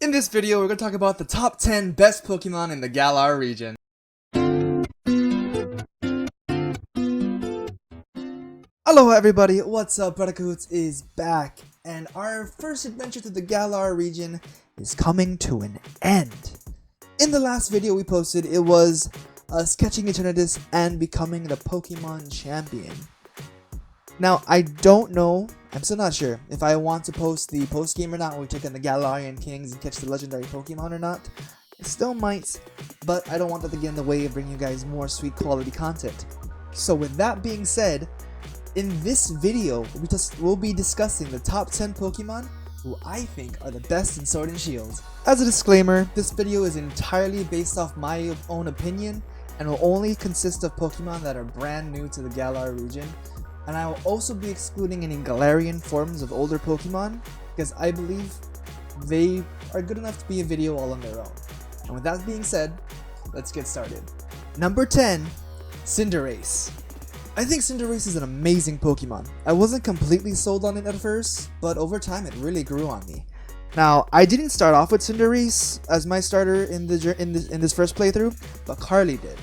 In this video, we're going to talk about the top 10 best Pokemon in the Galar region. Hello everybody, what's up? BraddahKahuutz is back, and our first adventure to the Galar region is coming to an end. In the last video we posted, it was us catching Eternatus and becoming the Pokemon champion. Now, I don't know, I'm still not sure if I want to post the post game or not, when we take on the Galarian Kings and catch the legendary Pokemon or not. I still might, but I don't want that to get in the way of bringing you guys more sweet quality content. So with that being said, in this video, we'll be discussing the top 10 Pokemon who I think are the best in Sword and Shield. As a disclaimer, this video is entirely based off my own opinion and will only consist of Pokemon that are brand new to the Galar region, and I will also be excluding any Galarian forms of older Pokemon because I believe they are good enough to be a video all on their own. And with that being said, let's get started. Number 10, Cinderace. I think Cinderace is an amazing Pokemon. I wasn't completely sold on it at first, but over time it really grew on me. Now, I didn't start off with Cinderace as my starter in this first playthrough, but Carly did.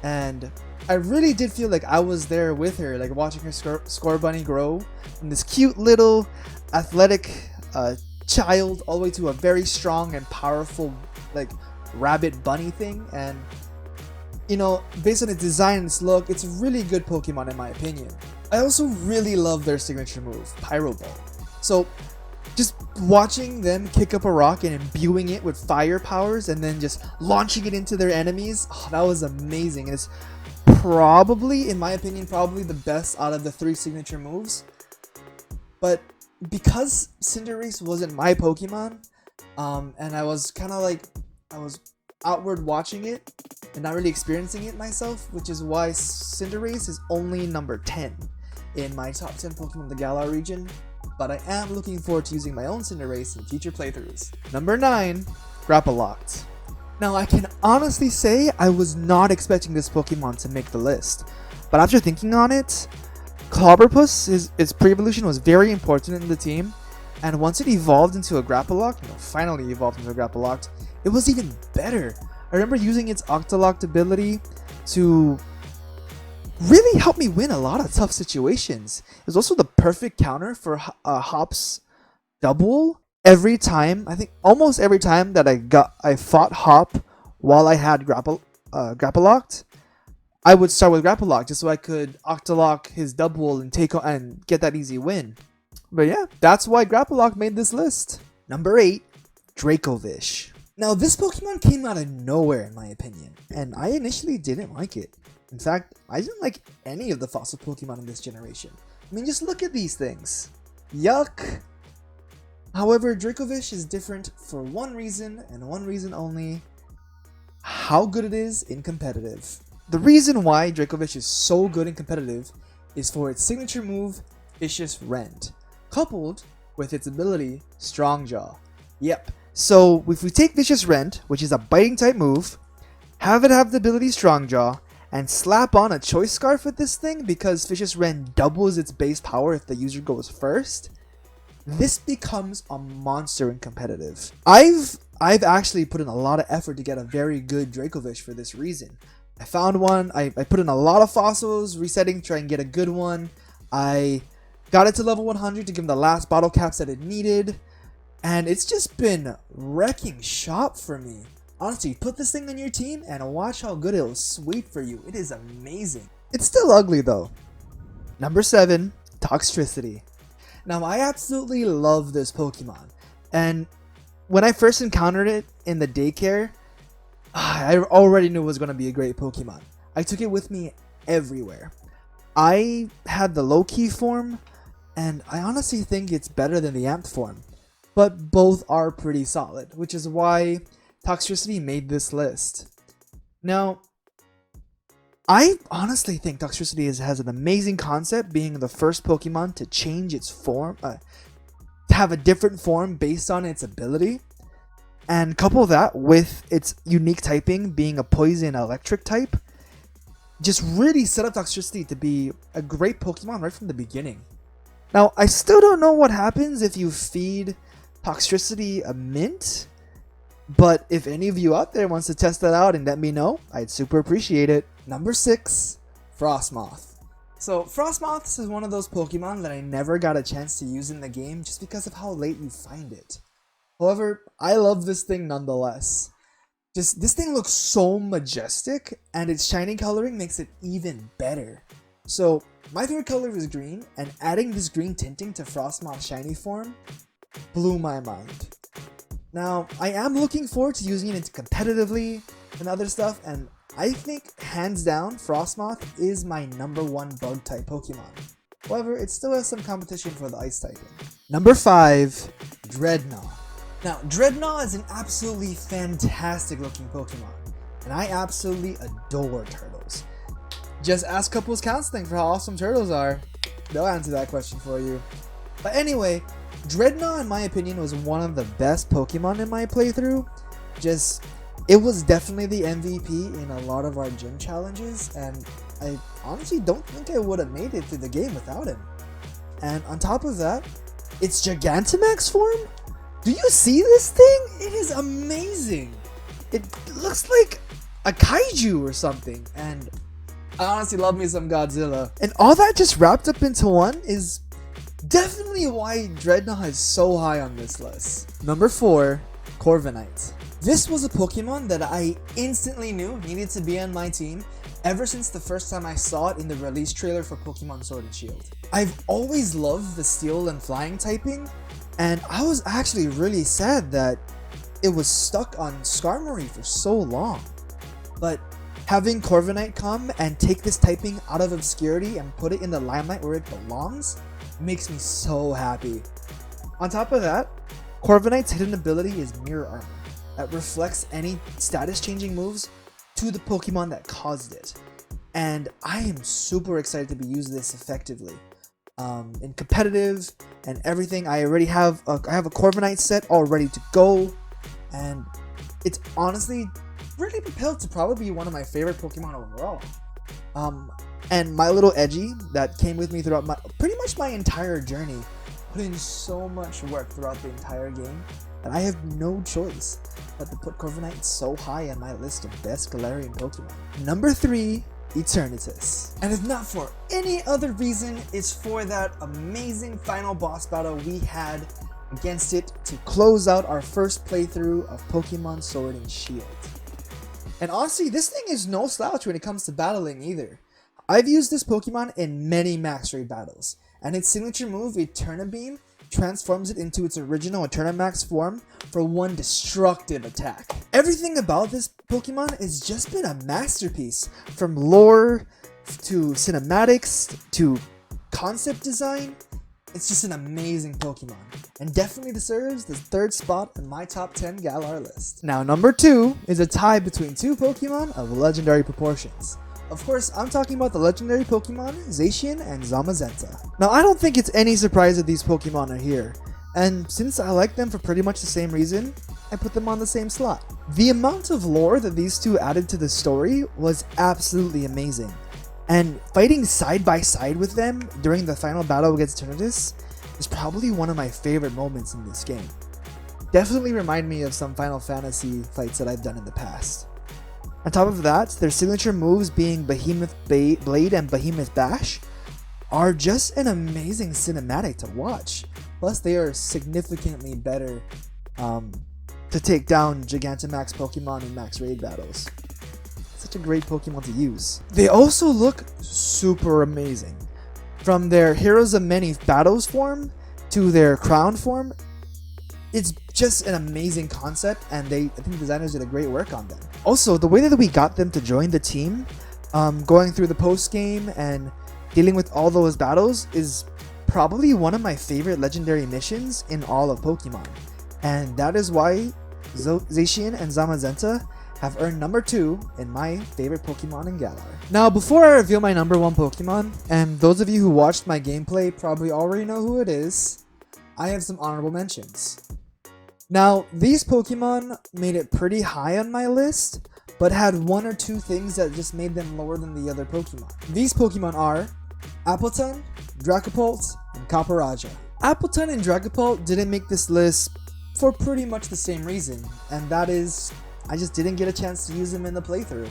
And I really did feel like I was there with her, like watching her Score Bunny grow from this cute little athletic child all the way to a very strong and powerful like rabbit bunny thing. And you know, based on its design and its look, it's a really good Pokemon in my opinion. I also really love their signature move, Pyro Ball. So just watching them kick up a rock and imbuing it with fire powers and then just launching it into their enemies, oh, that was amazing. And it's probably, in my opinion, probably the best out of the 3 signature moves. But because Cinderace wasn't my Pokemon, and I was kind of like, I was outward watching it and not really experiencing it myself, which is why Cinderace is only number 10 in my top 10 Pokemon in the Galar region, but I am looking forward to using my own Cinderace in future playthroughs. Number 9, Grapploct. Now, I can honestly say I was not expecting this Pokemon to make the list, but after thinking on it, Clobberpuss, its pre-evolution was very important in the team, and once it evolved into a Grapploct, finally evolved into a Grapploct, it was even better. I remember using its Octolock ability to really help me win a lot of tough situations. It was also the perfect counter for Hop's double. Every time, I think almost every time that I fought Hop while I had Grapploct, I would start with Grapploct just so I could Octolock his double and get that easy win. But yeah, that's why Grapploct made this list. Number 8, Dracovish. Now, this Pokemon came out of nowhere in my opinion, and I initially didn't like it. In fact, I didn't like any of the fossil Pokemon in this generation. I mean, just look at these things. Yuck! However, Dracovish is different for one reason, and one reason only: how good it is in competitive. The reason why Dracovish is so good in competitive is for its signature move, Vicious Rend, coupled with its ability, Strong Jaw. Yep. So, if we take Vicious Rend, which is a biting type move, have it have the ability Strong Jaw, and slap on a Choice Scarf with this thing because Vicious Rend doubles its base power if the user goes first, this becomes a monster in competitive. I've actually put in a lot of effort to get a very good Dracovish for this reason. I found one, I put in a lot of fossils, resetting, try and get a good one. I got it to level 100 to give him the last bottle caps that it needed. And it's just been wrecking shop for me. Honestly, put this thing on your team and watch how good it'll sweep for you. It is amazing. It's still ugly though. Number 7, Toxtricity. Now, I absolutely love this Pokemon. And when I first encountered it in the daycare, I already knew it was going to be a great Pokemon. I took it with me everywhere. I had the low-key form, and I honestly think it's better than the amped form. But both are pretty solid, which is why Toxtricity made this list. Now, I honestly think Toxtricity has an amazing concept, being the first Pokemon to change its form, to have a different form based on its ability, and couple that with its unique typing being a poison electric type, just really set up Toxtricity to be a great Pokemon right from the beginning. Now, I still don't know what happens if you feed Toxtricity a mint, But if any of you out there wants to test that out and let me know, I'd super appreciate it. Number 6, Frostmoth. So Frostmoth is one of those Pokemon that I never got a chance to use in the game just because of how late you find it. However, I love this thing nonetheless. Just this thing looks so majestic, and its shiny coloring makes it even better. So my favorite color is green, and adding this green tinting to Frostmoth's shiny form blew my mind. Now, I am looking forward to using it competitively and other stuff, and I think, hands down, Frostmoth is my number 1 bug-type Pokemon. However, it still has some competition for the ice typing. Number 5, Dreadnought. Now, Dreadnought is an absolutely fantastic looking Pokemon, and I absolutely adore turtles. Just ask Couples Counseling for how awesome turtles are. They'll answer that question for you. But anyway, Dreadnought, in my opinion, was one of the best Pokemon in my playthrough. It was definitely the MVP in a lot of our gym challenges, and I honestly don't think I would have made it through the game without him. And on top of that, its Gigantamax form? Do you see this thing? It is amazing. It looks like a kaiju or something, and I honestly love me some Godzilla. And all that just wrapped up into one is definitely why Dreadnought is so high on this list. Number 4, Corviknight. This was a Pokemon that I instantly knew needed to be on my team ever since the first time I saw it in the release trailer for Pokemon Sword and Shield. I've always loved the Steel and Flying typing, and I was actually really sad that it was stuck on Skarmory for so long. But having Corviknight come and take this typing out of obscurity and put it in the limelight where it belongs makes me so happy. On top of that, Corviknight's hidden ability is Mirror Armor that reflects any status changing moves to the Pokemon that caused it. And I am super excited to be using this effectively. In competitive and everything, I already have a Corviknight set all ready to go, and it's honestly really propelled to probably be one of my favorite Pokemon overall. And my little Edgy that came with me throughout pretty much my entire journey put in so much work throughout the entire game that I have no choice but to put Corviknight so high on my list of best Galarian Pokemon. Number 3, Eternatus. And if not for any other reason, it's for that amazing final boss battle we had against it to close out our first playthrough of Pokemon Sword and Shield. And honestly, this thing is no slouch when it comes to battling either. I've used this Pokemon in many max raid battles, and its signature move, Eterna Beam, transforms it into its original Eternamax form for one destructive attack. Everything about this Pokemon has just been a masterpiece, from lore to cinematics to concept design. It's just an amazing Pokemon, and definitely deserves the 3rd spot in my top 10 Galar list. Now, number 2 is a tie between 2 Pokemon of legendary proportions. Of course, I'm talking about the legendary Pokemon Zacian and Zamazenta. Now, I don't think it's any surprise that these Pokemon are here, and since I like them for pretty much the same reason, I put them on the same slot. The amount of lore that these two added to the story was absolutely amazing, and fighting side by side with them during the final battle against Eternatus is probably one of my favorite moments in this game. Definitely remind me of some Final Fantasy fights that I've done in the past. On top of that, their signature moves being Behemoth Blade and Behemoth Bash are just an amazing cinematic to watch. Plus, they are significantly better to take down Gigantamax Pokemon in max raid battles. Such a great Pokemon to use. They also look super amazing. From their Heroes of Many Battles form to their Crown form, it's just an amazing concept, and I think designers did a great work on them. Also, the way that we got them to join the team, going through the post-game and dealing with all those battles is probably one of my favorite legendary missions in all of Pokemon. And that is why Zacian and Zamazenta have earned number 2 in my favorite Pokemon in Galar. Now, before I reveal my number 1 Pokemon, and those of you who watched my gameplay probably already know who it is, I have some honorable mentions. Now, these Pokemon made it pretty high on my list, but had 1 or 2 things that just made them lower than the other Pokemon. These Pokemon are Appletun, Dragapult, and Copperajah. Appletun and Dragapult didn't make this list for pretty much the same reason, and that is, I just didn't get a chance to use them in the playthrough.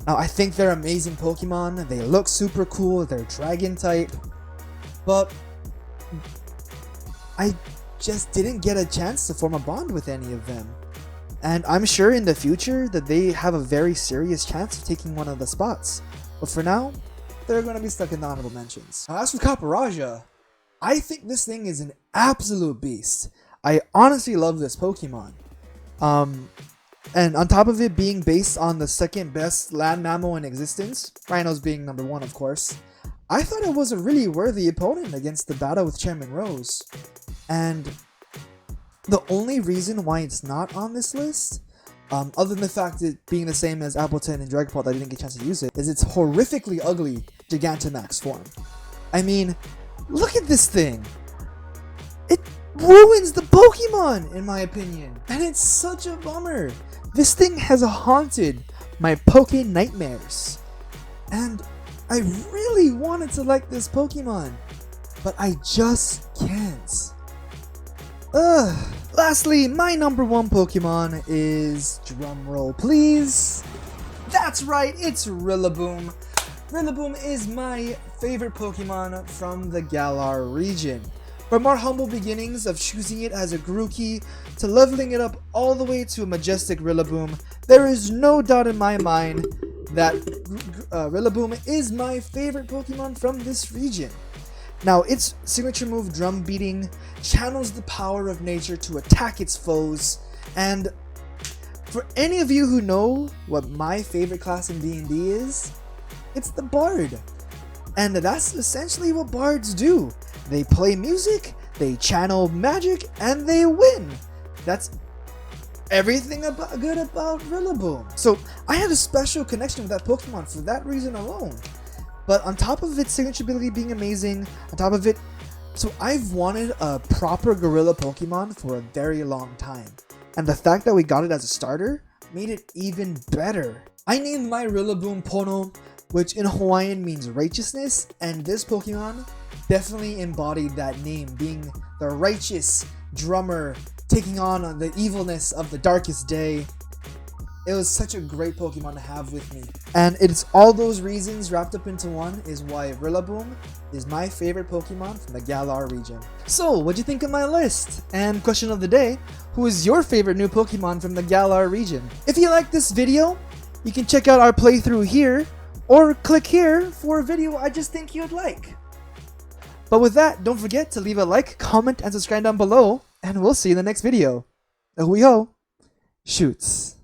Now, I think they're amazing Pokemon, they look super cool, they're Dragon type, but I just didn't get a chance to form a bond with any of them. And I'm sure in the future that they have a very serious chance of taking one of the spots. But for now, they're going to be stuck in the honorable mentions. Now, as for Caparaja, I think this thing is an absolute beast. I honestly love this Pokemon. And on top of it being based on the second best land mammal in existence, Rhinos being number 1 of course, I thought it was a really worthy opponent against the battle with Chairman Rose. And the only reason why it's not on this list, other than the fact that being the same as Appleton and Dragapult that I didn't get a chance to use it, is its horrifically ugly Gigantamax form. I mean, look at this thing! It ruins the Pokemon, in my opinion! And it's such a bummer! This thing has haunted my Poke nightmares. And I really wanted to like this Pokemon, but I just can't. Lastly, my number 1 Pokemon is, drumroll please, that's right, it's Rillaboom. Rillaboom is my favorite Pokemon from the Galar region. From our humble beginnings of choosing it as a Grookey to leveling it up all the way to a majestic Rillaboom, there is no doubt in my mind that Rillaboom is my favorite Pokemon from this region. Now, its signature move, Drum Beating, channels the power of nature to attack its foes, and for any of you who know what my favorite class in D&D is, it's the Bard. And that's essentially what Bards do. They play music, they channel magic, and they win. That's everything good about Rillaboom. So I have a special connection with that Pokemon for that reason alone. But on top of its signature ability being amazing, on top of it, so I've wanted a proper gorilla Pokemon for a very long time. And the fact that we got it as a starter made it even better. I named my Rillaboom Pono, which in Hawaiian means righteousness, and this Pokemon definitely embodied that name, being the righteous drummer, taking on the evilness of the darkest day. It was such a great Pokemon to have with me. And it's all those reasons wrapped up into one is why Rillaboom is my favorite Pokemon from the Galar region. So, what'd you think of my list? And question of the day, who is your favorite new Pokemon from the Galar region? If you like this video, you can check out our playthrough here, or click here for a video I just think you'd like. But with that, don't forget to leave a like, comment, and subscribe down below, and we'll see you in the next video. Ahui ho, shoots.